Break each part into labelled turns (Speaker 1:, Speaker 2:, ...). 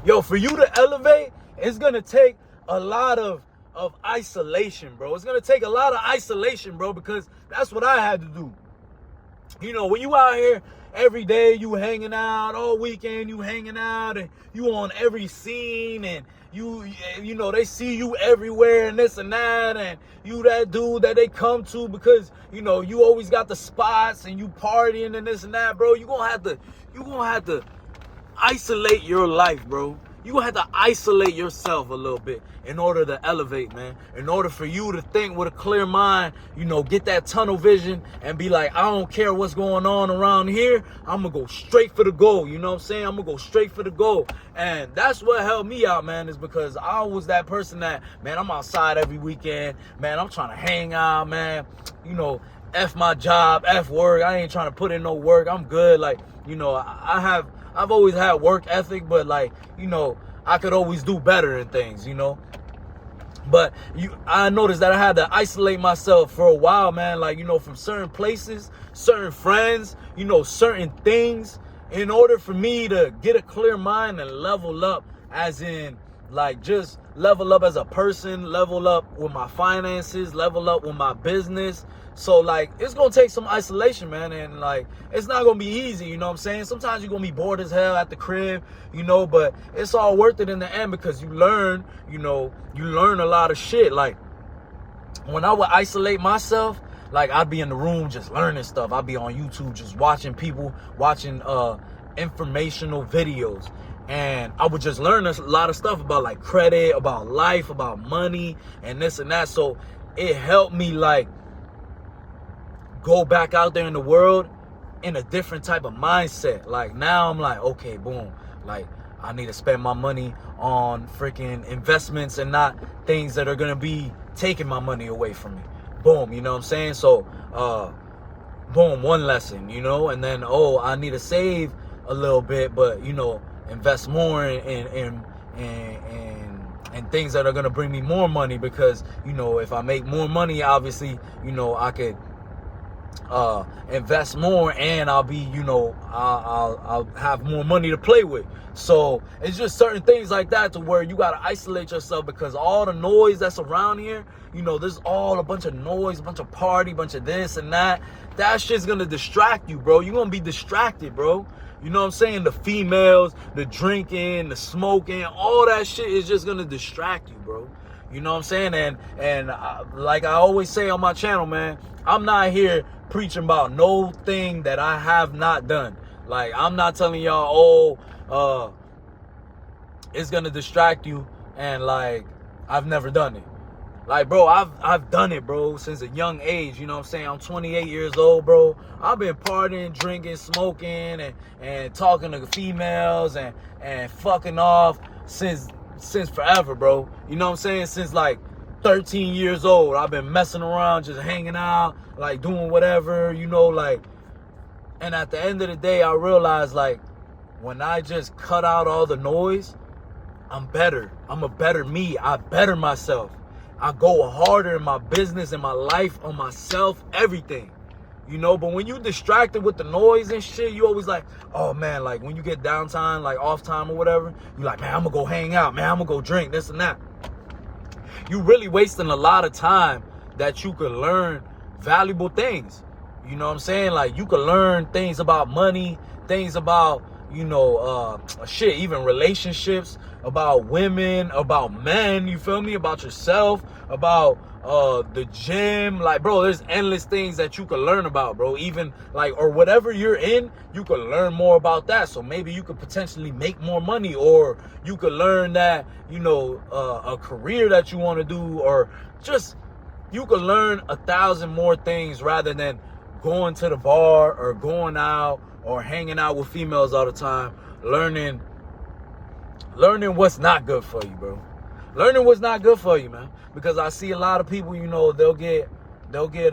Speaker 1: Yo, for you to elevate, it's gonna take a lot of isolation, bro. It's gonna take a lot of isolation, bro, because that's what I had to do. You know, when you out here every day, you hanging out all weekend, you hanging out, and you on every scene, and you know, they see you everywhere and this and that, and you that dude that they come to because, you know, you always got the spots and you partying and this and that, bro. You gonna have to isolate your life, bro. You gonna have to isolate yourself a little bit in order to elevate, man. In order for you to think with a clear mind, you know, get that tunnel vision and be like, I don't care what's going on around here. I'm gonna go straight for the goal. You know what I'm saying? I'm gonna go straight for the goal. And that's what helped me out, man, is because I was that person that, man, I'm outside every weekend. Man, I'm trying to hang out, man. You know, F my job, F work. I ain't trying to put in no work. I'm good. Like, you know, I've always had work ethic, but like, you know, I could always do better in things, you know. But I noticed that I had to isolate myself for a while, man. Like, you know, from certain places, certain friends, you know, certain things, in order for me to get a clear mind and level up, as in, like, just level up as a person, level up with my finances, level up with my business. So, like, it's going to take some isolation, man, and, like, it's not going to be easy, you know what I'm saying? Sometimes you're going to be bored as hell at the crib, you know, but it's all worth it in the end because you learn, you know, you learn a lot of shit. Like, when I would isolate myself, like, I'd be in the room just learning stuff. I'd be on YouTube just watching people, watching informational videos. And I would just learn a lot of stuff about, like, credit, about life, about money, and this and that. So it helped me, like, go back out there in the world in a different type of mindset. Like, now I'm like, okay, boom. Like, I need to spend my money on freaking investments and not things that are going to be taking my money away from me. Boom, you know what I'm saying? So, boom, one lesson, you know? And then, I need to save a little bit, but, you know, invest more in things that are going to bring me more money because, you know, if I make more money, obviously, you know, I could invest more and I'll be, you know, I'll have more money to play with. So it's just certain things like that to where you got to isolate yourself because all the noise that's around here, you know, there's all a bunch of noise, a bunch of party, a bunch of this and that. That shit's going to distract you, bro. You're going to be distracted, bro. You know what I'm saying? The females, the drinking, the smoking, all that shit is just going to distract you, bro. You know what I'm saying? And like I always say on my channel, man, I'm not here preaching about no thing that I have not done. Like, I'm not telling y'all, it's going to distract you and, like, I've never done it. Like, bro, I've done it, bro, since a young age. You know what I'm saying? I'm 28 years old, bro. I've been partying, drinking, smoking, and talking to females and fucking off since forever, bro. You know what I'm saying? Since like 13 years old, I've been messing around, just hanging out, like doing whatever, you know, like. And at the end of the day, I realized, like, when I just cut out all the noise, I'm better. I'm a better me. I better myself. I go harder in my business, in my life, on myself, everything. You know, but when you distracted with the noise and shit, you always like, oh man, like when you get downtime, like off time or whatever, you like, man, I'm gonna go hang out, man, I'm gonna go drink, this and that. You really wasting a lot of time that you could learn valuable things. You know what I'm saying? Like, you could learn things about money, things about, you know, shit, even relationships, about women, about men, you feel me? About yourself, about the gym. Like, bro, there's endless things that you could learn about, bro. Even like, or whatever you're in, you could learn more about that. So maybe you could potentially make more money, or you could learn that, you know, a career that you want to do, or just, you could learn 1,000 more things rather than going to the bar or going out or hanging out with females all the time, learning what's not good for you, bro. Learning what's not good for you, man. Because I see a lot of people, you know, they'll get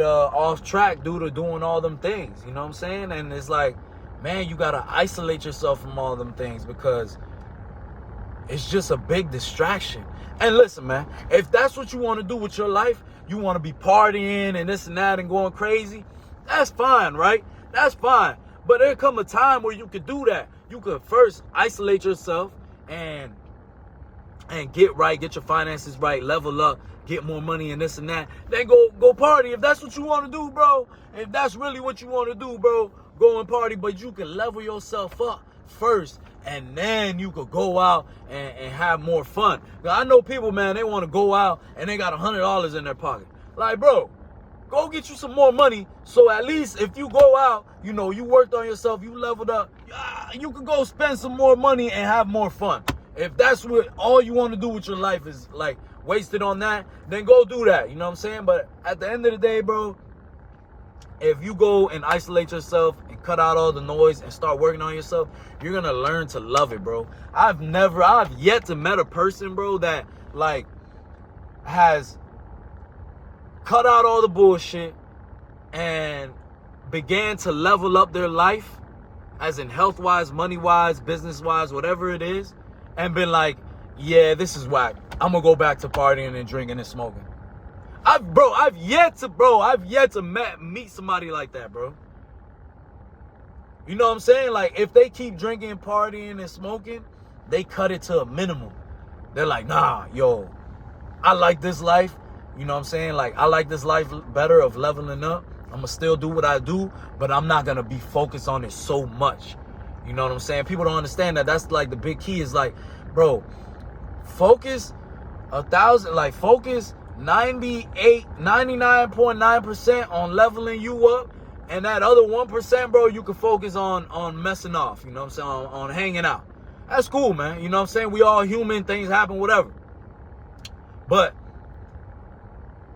Speaker 1: off track due to doing all them things. You know what I'm saying? And it's like, man, you gotta isolate yourself from all them things because it's just a big distraction. And listen, man, if that's what you want to do with your life, you want to be partying and this and that and going crazy, that's fine, right? That's fine. But there come a time where you could do that. You could first isolate yourself and get right, get your finances right, level up, get more money and this and that, then go party. If that's what you want to do, bro, if that's really what you want to do, bro, go and party. But you can level yourself up first, and then you could go out and have more fun. Now, I know people, man, they want to go out and they got $100 in their pocket. Like, bro, go get you some more money, so at least if you go out, you know, you worked on yourself, you leveled up, you can go spend some more money and have more fun. If that's what all you want to do with your life is like wasted on that, then go do that. You know what I'm saying? But at the end of the day, bro, if you go and isolate yourself and cut out all the noise and start working on yourself, you're gonna learn to love it, bro. I've yet to met a person, bro, that like has cut out all the bullshit and began to level up their life, as in health-wise, money-wise, business-wise, whatever it is, and been like, yeah, this is whack. I'm gonna go back to partying and drinking and smoking. I've yet to meet somebody like that, bro. You know what I'm saying? Like, if they keep drinking, partying, and smoking, they cut it to a minimum. They're like, nah, yo, I like this life. You know what I'm saying? Like, I like this life better of leveling up. I'm gonna still do what I do, but I'm not gonna be focused on it so much. You know what I'm saying? People don't understand that. That's like the big key is like, bro, focus 99.9% on leveling you up, and that other 1%, bro, you can focus on messing off, you know what I'm saying, on hanging out. That's cool, man. You know what I'm saying? We all human, things happen, whatever. But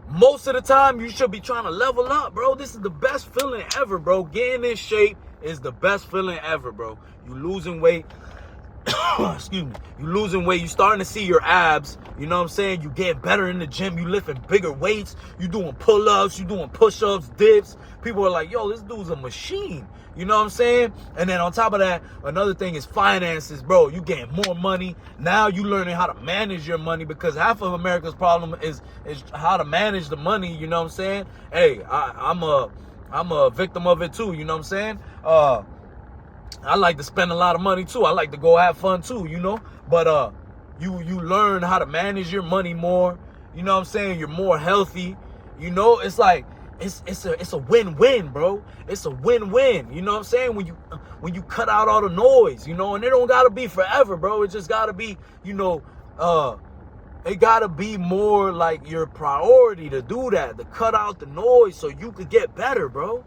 Speaker 1: most of the time, you should be trying to level up, bro. This is the best feeling ever, bro. Getting in shape is the best feeling ever, bro. You losing weight. Excuse me. You losing weight. You starting to see your abs. You know what I'm saying? You get better in the gym. You lifting bigger weights. You doing pull-ups. You doing push-ups, dips. People are like, yo, this dude's a machine. You know what I'm saying? And then on top of that, another thing is finances, bro. You getting more money. Now you learning how to manage your money, because half of America's problem is how to manage the money. You know what I'm saying? Hey, I'm a victim of it too. You know what I'm saying? I like to spend a lot of money too. I like to go have fun too, you know? But you learn how to manage your money more. You know what I'm saying? You're more healthy. You know, it's like it's a win-win, bro. It's a win-win. You know what I'm saying? When you cut out all the noise, you know, and it don't gotta be forever, bro. It just gotta be, you know, it gotta be more like your priority to do that, to cut out the noise so you could get better, bro.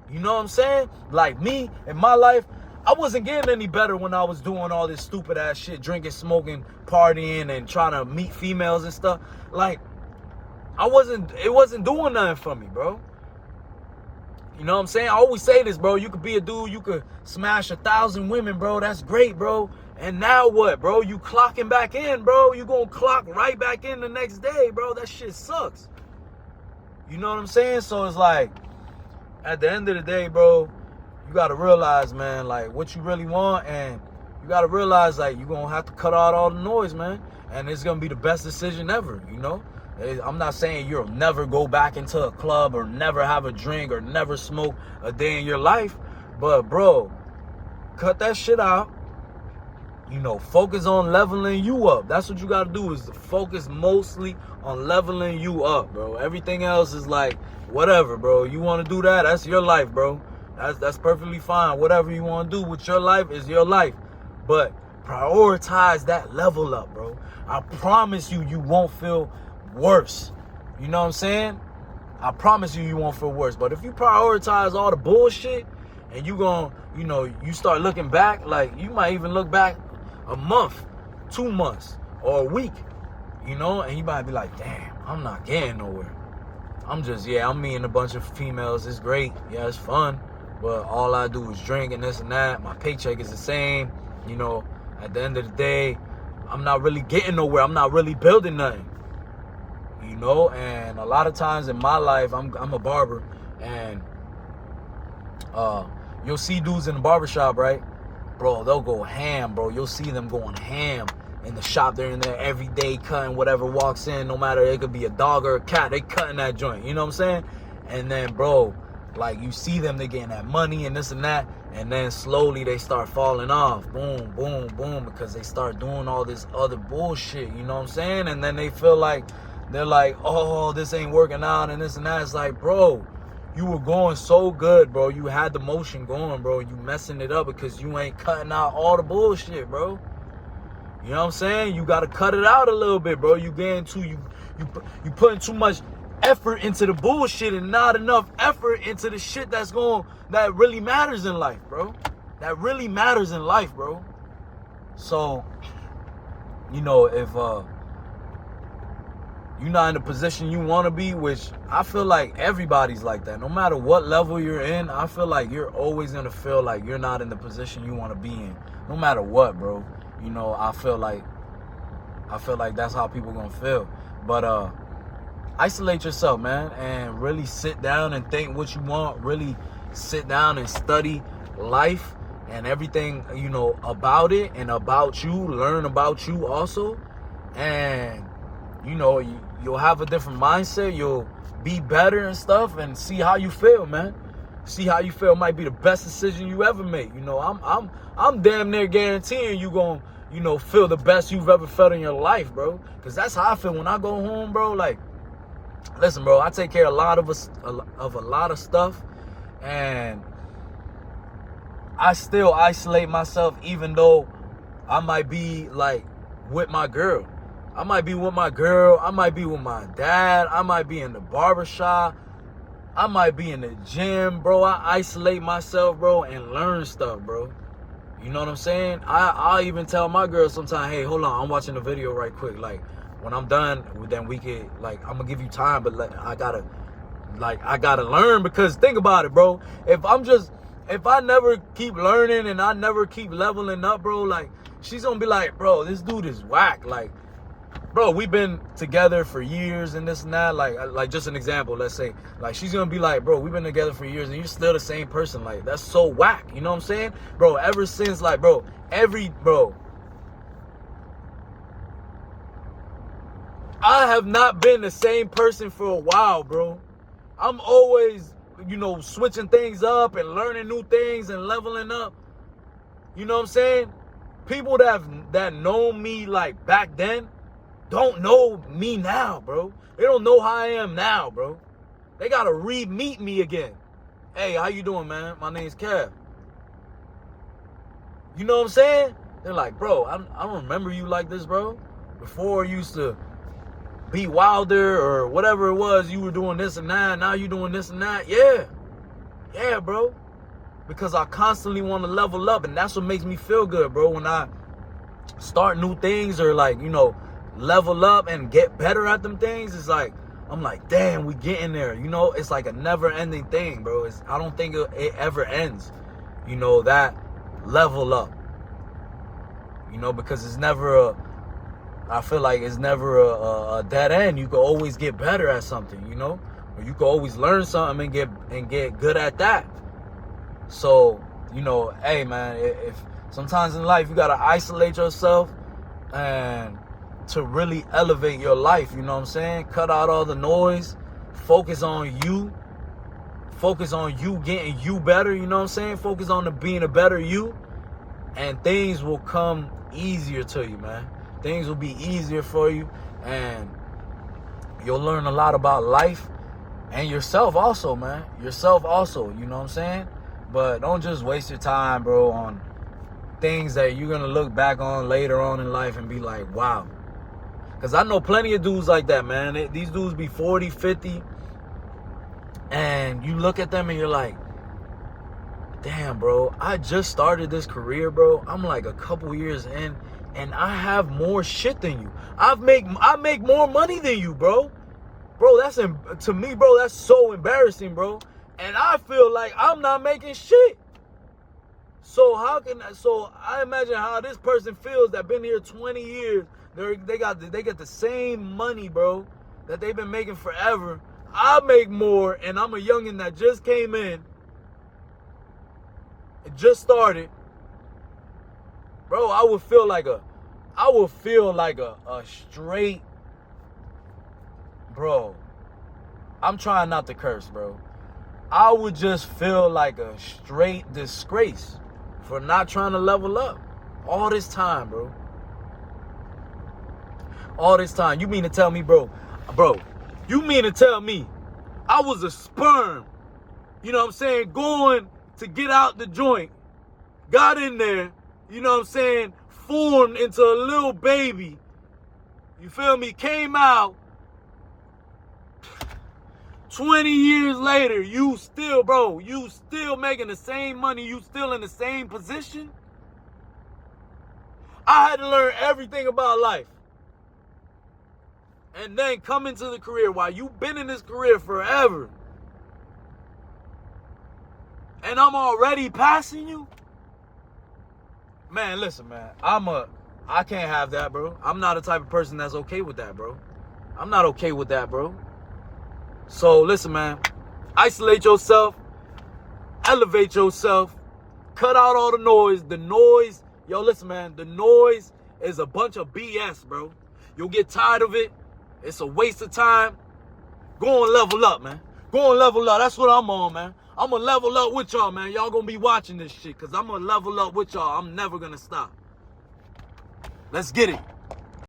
Speaker 1: You know what I'm saying? Like me, in my life, I wasn't getting any better when I was doing all this stupid ass shit, drinking, smoking, partying, and trying to meet females and stuff. Like, it wasn't doing nothing for me, bro. You know what I'm saying? I always say this, bro. You could be a dude, you could smash 1,000 women, bro. That's great, bro. And now what, bro? You clocking back in, bro. You gonna clock right back in the next day, bro. That shit sucks. You know what I'm saying? So it's like, at the end of the day, bro, you got to realize, man, like, what you really want, and you got to realize, like, you're going to have to cut out all the noise, man, and it's going to be the best decision ever, you know? I'm not saying you'll never go back into a club or never have a drink or never smoke a day in your life, but, bro, cut that shit out. You know, focus on leveling you up. That's what you got to do, is to focus mostly on leveling you up, bro. Everything else is like, whatever, bro. You want to do that, that's your life, bro. That's perfectly fine. Whatever you want to do with your life is your life. But prioritize that level up, bro. I promise you, you won't feel worse. You know what I'm saying? I promise you, you won't feel worse. But if you prioritize all the bullshit and you start looking back, like, you might even look back a month, 2 months, or a week, you know, and you might be like, damn, I'm not getting nowhere. I'm meeting a bunch of females. It's great. Yeah, it's fun. But all I do is drink and this and that. My paycheck is the same. You know, at the end of the day, I'm not really getting nowhere. I'm not really building nothing. You know, and a lot of times in my life, I'm a barber, and you'll see dudes in the barbershop, right? Bro, they'll go ham, bro. You'll see them going ham in the shop. They're in there every day cutting whatever walks in, no matter, it could be a dog or a cat. They cutting that joint, you know what I'm saying? And then, bro, like you see them, they getting that money and this and that, and then slowly they start falling off. Boom, boom, boom, because they start doing all this other bullshit, you know what I'm saying? And then they feel like, they're like, oh, this ain't working out and this and that. It's like, bro, you were going so good, bro. You had the motion going, bro. You messing it up because you ain't cutting out all the bullshit, bro. You know what I'm saying? You got to cut it out a little bit, bro. You putting too much effort into the bullshit and not enough effort into the shit that really matters in life, bro. That really matters in life, bro. So, you know, if you're not in the position you want to be, which I feel like everybody's like that. No matter what level you're in, I feel like you're always going to feel like you're not in the position you want to be in. No matter what, bro. You know, I feel like that's how people going to feel. But isolate yourself, man, and really sit down and think what you want. Really sit down and study life and everything, you know, about it and about you. Learn about you also. And, you know, you'll have a different mindset. You'll be better and stuff, and see how you feel, man. See how you feel. Might be the best decision you ever make. You know, I'm damn near guaranteeing you gonna, you know, feel the best you've ever felt in your life, bro. Because that's how I feel when I go home, bro. Like, listen, bro, I take care of a lot of stuff, and I still isolate myself, even though I might be like with my girl. I might be with my girl. I might be with my dad. I might be in the barbershop. I might be in the gym, bro. I isolate myself, bro, and learn stuff, bro. You know what I'm saying? I'll even tell my girl sometimes, hey, hold on, I'm watching a video right quick. Like, when I'm done, then we could, like, I'm gonna give you time, but I gotta learn, because think about it, bro. If I never keep learning and I never keep leveling up, bro, like, she's gonna be like, bro, this dude is whack. Like, bro, we've been together for years and this and that. Like just an example, let's say, like, she's gonna be like, bro, we've been together for years and you're still the same person. Like, that's so whack. You know what I'm saying? Bro, ever since, like, bro, I have not been the same person for a while, bro. I'm always, you know, switching things up and learning new things and leveling up. You know what I'm saying? People that know me, like, back then, don't know me now, bro. They don't know how I am now, bro. They gotta re-meet me again. Hey, how you doing, man? My name's Kev. You know what I'm saying? They're like, bro, I don't remember you like this, bro. Before you used to be wilder or whatever it was. You were doing this and that. Now you doing this and that. Yeah, bro. Because I constantly want to level up, and that's what makes me feel good, bro. When I start new things or, like, you know, level up and get better at them things, it's like, I'm like, damn, we getting there. You know, it's like a never-ending thing, bro. I don't think it ever ends, you know, that level up. You know, because I feel like it's never a dead end. You can always get better at something, you know? Or you can always learn something and get good at that. So, you know, hey, man, if sometimes in life you got to isolate yourself and to really elevate your life, you know what I'm saying? Cut out all the noise. Focus on you. Focus on you getting you better, you know what I'm saying? Focus on being a better you. And things will come easier to you, man. Things will be easier for you. And you'll learn a lot about life and yourself also, man. Yourself also, you know what I'm saying? But don't just waste your time, bro, on things that you're going to look back on later on in life and be like, wow. Because I know plenty of dudes like that, man. These dudes be 40, 50. And you look at them and you're like, damn, bro, I just started this career, bro. I'm like a couple years in, and I have more shit than you. I make more money than you, bro. Bro, to me, bro, that's so embarrassing, bro. And I feel like I'm not making shit. So I imagine how this person feels that been here 20 years. They get the same money, bro, that they've been making forever. I make more, and I'm a youngin' that just came in. It just started. Bro, I would feel like a straight, bro. I'm trying not to curse, bro. I would just feel like a straight disgrace for not trying to level up all this time, bro. All this time. You mean to tell me, bro, you mean to tell me I was a sperm, you know what I'm saying, going to get out the joint, got in there, you know what I'm saying, formed into a little baby, you feel me, came out, 20 years later, you still, bro, you still making the same money, you still in the same position? I had to learn everything about life. And then come into the career while you've been in this career forever. And I'm already passing you? Man, listen, man. I can't have that, bro. I'm not the type of person that's okay with that, bro. I'm not okay with that, bro. So, listen, man. Isolate yourself. Elevate yourself. Cut out all the noise. The noise, yo, listen, man. The noise is a bunch of BS, bro. You'll get tired of it. It's a waste of time. Go and level up, man. Go and level up. That's what I'm on, man. I'm going to level up with y'all, man. Y'all going to be watching this shit because I'm going to level up with y'all. I'm never going to stop. Let's get it.